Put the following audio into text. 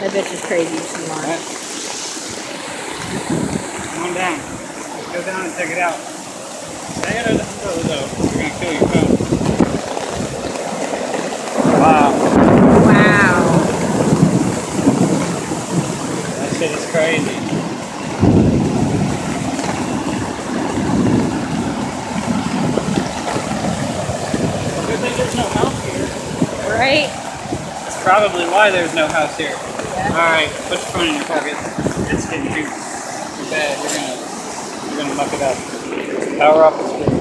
That bitch is crazy. Come on. Right. Come on down. Let's go down and check it out. You're going to kill your phone. Wow. Wow. That shit is crazy. Good thing there's no house here. Right? That's probably why there's no house here. Yeah. Alright, put your phone in your pocket. It's getting too bad. You're gonna muck it up. Power off the screen.